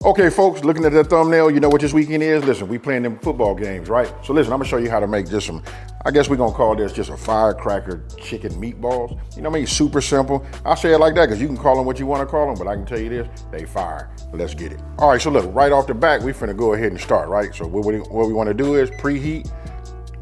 Okay, folks, looking at that thumbnail, you know what this weekend is? Listen, we playing them football games, right? So listen, I'm gonna show you how to make just some, I guess we're gonna call this just a firecracker chicken meatballs. You know what I mean? Super simple. I say it like that because you can call them what you want to call them, but I can tell you this, they fire. Let's get it. All right, so look, right off the bat, we finna go ahead and start, right? So what we wanna do is preheat.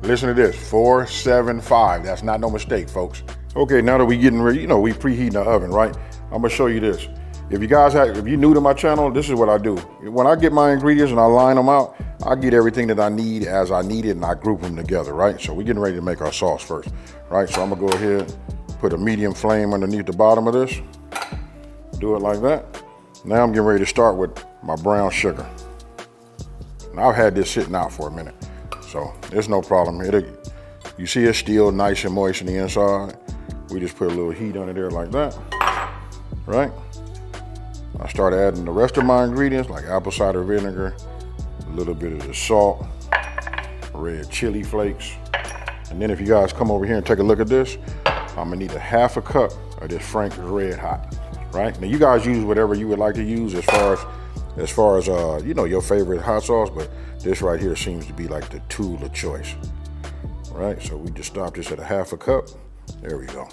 Listen to this, 475. That's not no mistake, folks. Okay, now that we getting ready, you know, we preheating the oven, right? I'm gonna show you this. If you're new to my channel, this is what I do. When I get my ingredients and I line them out, I get everything that I need as I need it and I group them together, right? So we're getting ready to make our sauce first, right? So I'm gonna go ahead, put a medium flame underneath the bottom of this. Do it like that. Now I'm getting ready to start with my brown sugar. Now I've had this sitting out for a minute, so there's no problem. You see it's still nice and moist on the inside. We just put a little heat under there like that, right? I start adding the rest of my ingredients like apple cider vinegar, a little bit of the salt, red chili flakes. And then if you guys come over here and take a look at this, I'm gonna need a half a cup of this Frank's Red Hot, right? Now you guys use whatever you would like to use as far as you know, your favorite hot sauce, but this right here seems to be like the tool of choice, right? So we just stop this at a half a cup. There we go.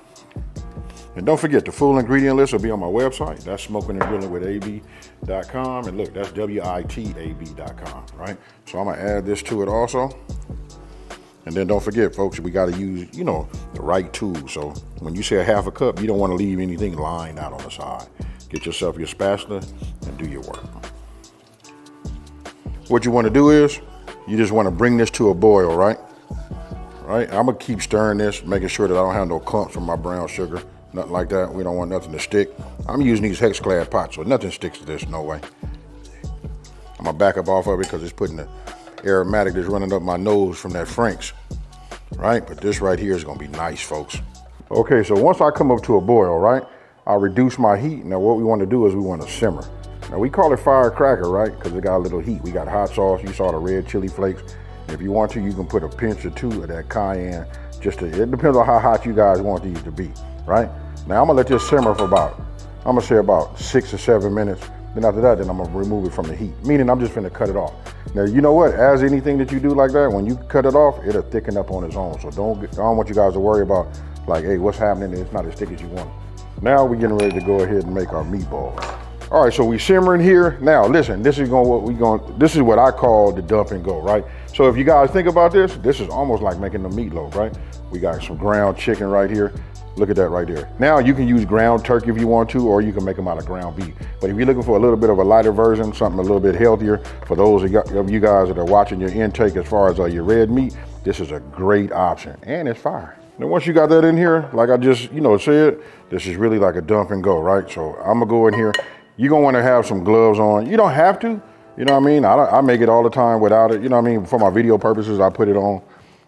And don't forget, the full ingredient list will be on my website. That's smokingandgrillingwithab.com. And look, that's WITAB.com, right? So I'm gonna add this to it also. And then don't forget, folks, we gotta use, you know, the right tool. So when you say a half a cup, you don't wanna leave anything lying out on the side. Get yourself your spatula and do your work. What you wanna do is, you just wanna bring this to a boil, right? Right, I'm gonna keep stirring this, making sure that I don't have no clumps from my brown sugar. Nothing like that. We don't want nothing to stick. I'm using these hex-clad pots, so nothing sticks to this, no way. I'm gonna back up off of it because it's putting the aromatic that's running up my nose from that Frank's, right? But this right here is gonna be nice, folks. Okay, so once I come up to a boil, right, I'll reduce my heat. Now what we wanna do is we wanna simmer. Now we call it firecracker, right? Because it got a little heat. We got hot sauce, you saw the red chili flakes. If you want to, you can put a pinch or two of that cayenne. It depends on how hot you guys want these to be, right? Now I'm gonna let this simmer for about 6 or 7 minutes. Then after that, then I'm gonna remove it from the heat, meaning I'm just gonna cut it off. Now, you know what, as anything that you do like that, when you cut it off, it'll thicken up on its own. So I don't want you guys to worry about like, hey, what's happening? It's not as thick as you want. Now we're getting ready to go ahead and make our meatballs. All right, so we simmering here. Now listen, this is what I call the dump and go, right? So if you guys think about this is almost like making the meatloaf, right? We got some ground chicken right here. Look at that right there. Now you can use ground turkey if you want to, or you can make them out of ground beef. But if you're looking for a little bit of a lighter version, something a little bit healthier, for those of you guys that are watching your intake as far as your red meat, this is a great option, and it's fire. Now once you got that in here, like I just said, this is really like a dump and go, right? So I'm gonna go in here. You're gonna wanna have some gloves on. You don't have to, you know what I mean? I make it all the time without it, you know what I mean? For my video purposes, I put it on,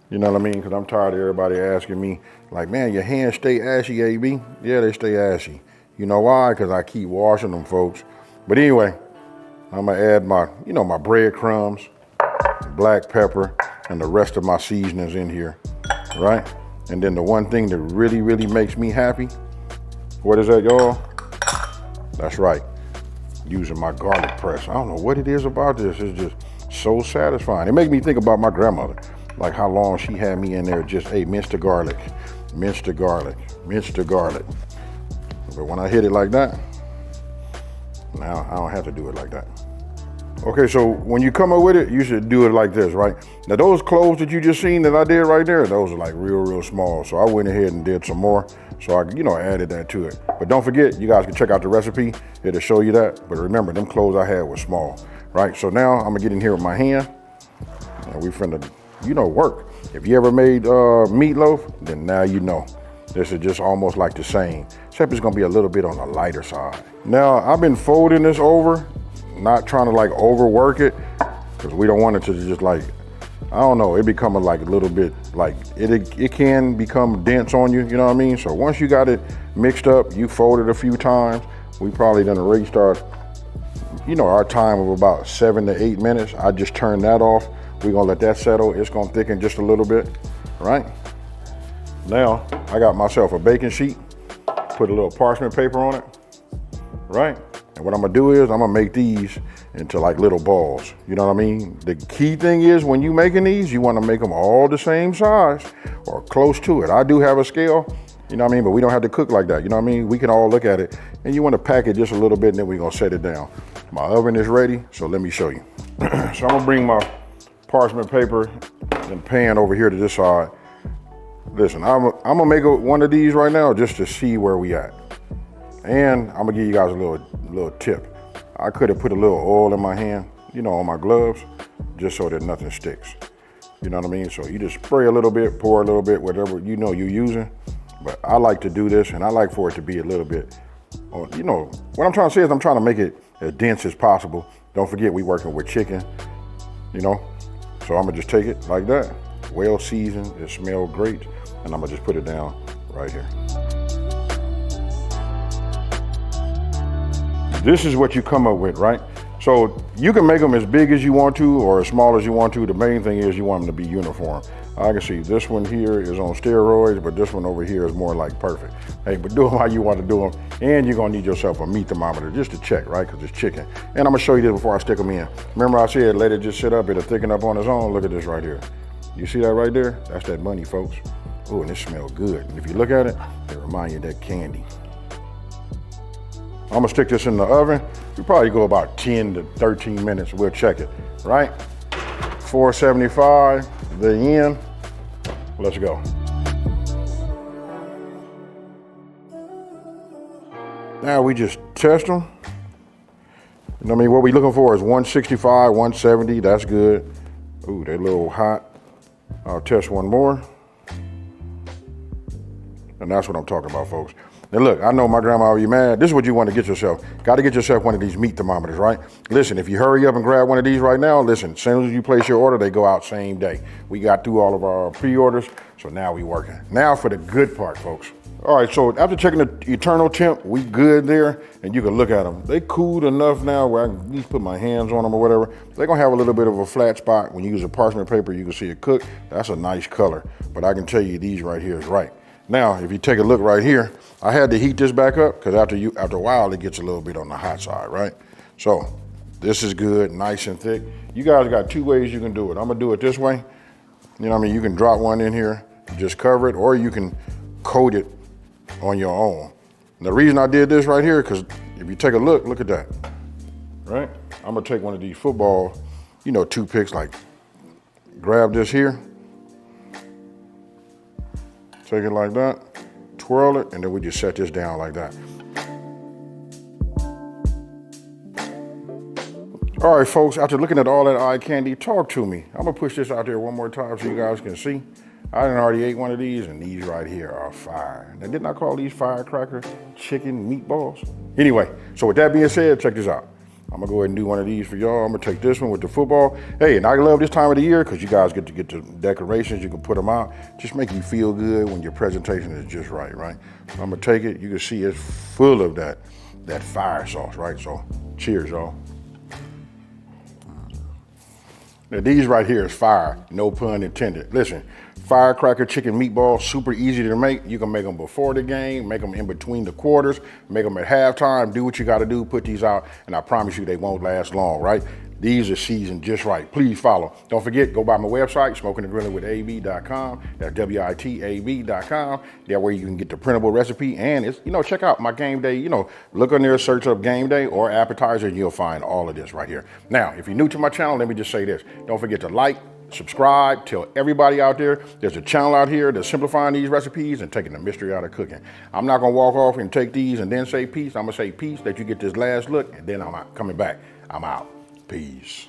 you know what I mean? Because I'm tired of everybody asking me, like, man, your hands stay ashy, AB? Yeah, they stay ashy. You know why? Because I keep washing them, folks. But anyway, I'm gonna add my breadcrumbs, black pepper, and the rest of my seasonings in here, right? And then the one thing that really, really makes me happy, what is that, y'all? That's right. Using my garlic press. I don't know what it is about this. It's just so satisfying. It makes me think about my grandmother, like how long she had me in there just, hey, mince the garlic, mince the garlic, mince the garlic. But when I hit it like that, now I don't have to do it like that. Okay, so when you come up with it, you should do it like this, right? Now those cloves that you just seen that I did right there, those are like real small. So I went ahead and did some more. So I, added that to it. But don't forget, you guys can check out the recipe. It'll show you that. But remember, them cloves I had were small, right? So now I'm gonna get in here with my hand, and we finna, work. If you ever made meatloaf, then now you know. This is just almost like the same, except it's gonna be a little bit on the lighter side. Now, I've been folding this over, not trying to like overwork it, because we don't want it to just like, I don't know, it become a little bit like, it can become dense on you, you know what I mean? So once you got it mixed up, you fold it a few times, we probably gonna restart, our time of about 7 to 8 minutes. I just turn that off. We're gonna let that settle. It's gonna thicken just a little bit, right? Now, I got myself a baking sheet, put a little parchment paper on it, right? And what I'm gonna do is I'm gonna make these into like little balls. You know what I mean? The key thing is when you making these, you wanna make them all the same size or close to it. I do have a scale, you know what I mean? But we don't have to cook like that, you know what I mean? We can all look at it, and you wanna pack it just a little bit, and then we're gonna set it down. My oven is ready, so let me show you. So I'm gonna bring my parchment paper and pan over here to this side. Listen, I'm gonna make one of these right now just to see where we at. And I'm gonna give you guys a little tip. I could have put a little oil in my hand, you know, on my gloves, just so that nothing sticks. You know what I mean? So you just spray a little bit, pour a little bit, whatever you know you're using. But I like to do this, and I like for it to be a little bit, you know, what I'm trying to say is I'm trying to make it as dense as possible. Don't forget we working with chicken, you know? So I'm gonna just take it like that, well seasoned, it smells great, and I'm gonna just put it down right here. This is what you come up with, right? So you can make them as big as you want to or as small as you want to. The main thing is you want them to be uniform. I can see this one here is on steroids, but this one over here is more like perfect. Hey, but do them how you want to do them. And you're gonna need yourself a meat thermometer just to check, right? Because it's chicken. And I'm gonna show you this before I stick them in. Remember I said let it just sit up, it'll thicken up on its own. Look at this right here. You see that right there? That's that money, folks. Oh, and it smells good. And if you look at it, it reminds you of that candy. I'm gonna stick this in the oven. We probably go about 10 to 13 minutes. We'll check it, right? 475, the end. Let's go. Now we just test them. You know what I mean? What we looking for is 165, 170, that's good. Ooh, they're a little hot. I'll test one more. And that's what I'm talking about, folks. Now look, I know my grandma will be mad. This is what you want to get yourself. Got to get yourself one of these meat thermometers, right? Listen, if you hurry up and grab one of these right now, listen, as soon as you place your order, they go out same day. We got through all of our pre-orders, so now we working. Now for the good part, folks. All right, so after checking the eternal temp, we good there, and you can look at them. They cooled enough now where I can at least put my hands on them or whatever. They're gonna have a little bit of a flat spot. When you use a parchment paper, you can see it cook. That's a nice color, but I can tell you these right here is right. Now, if you take a look right here, I had to heat this back up because after a while, it gets a little bit on the hot side, right? So this is good, nice and thick. You guys got two ways you can do it. I'm gonna do it this way. You know what I mean? You can drop one in here, just cover it, or you can coat it on your own. And the reason I did this right here, because if you take a look at that, right? I'm gonna take one of these football, you know, toothpicks, like grab this here, take it like that, twirl it, and then we just set this down like that. All right, folks, after looking at all that eye candy, talk to me. I'm gonna push this out there one more time so you guys can see. I done already ate one of these, and these right here are fire. Now, didn't I call these Firecracker chicken meatballs? Anyway, so with that being said, check this out. I'm gonna go ahead and do one of these for y'all. I'm gonna take this one with the football. Hey, and I love this time of the year because you guys get to get the decorations. You can put them out. Just make you feel good when your presentation is just right, right? So I'm gonna take it. You can see it's full of that fire sauce, right? So cheers, y'all. Now these right here is fire, no pun intended. Listen, Firecracker chicken meatballs, super easy to make. You can make them before the game, make them in between the quarters, make them at halftime, do what you gotta do, put these out, and I promise you they won't last long, right? These are seasoned just right. Please follow. Don't forget, go by my website, smokingandgrillingwithab.com. That's WITAB.com. That way you can get the printable recipe, and it's, you know, check out my Gameday, you know, look on there, search up Gameday or Appetizer, and you'll find all of this right here. Now, if you're new to my channel, let me just say this. Don't forget to like, subscribe, tell everybody out there there's a channel out here that's simplifying these recipes and taking the mystery out of cooking. I'm not gonna walk off and take these and then say peace. I'm gonna say peace, let you get this last look, and then I'm out, coming back. I'm out. Peace.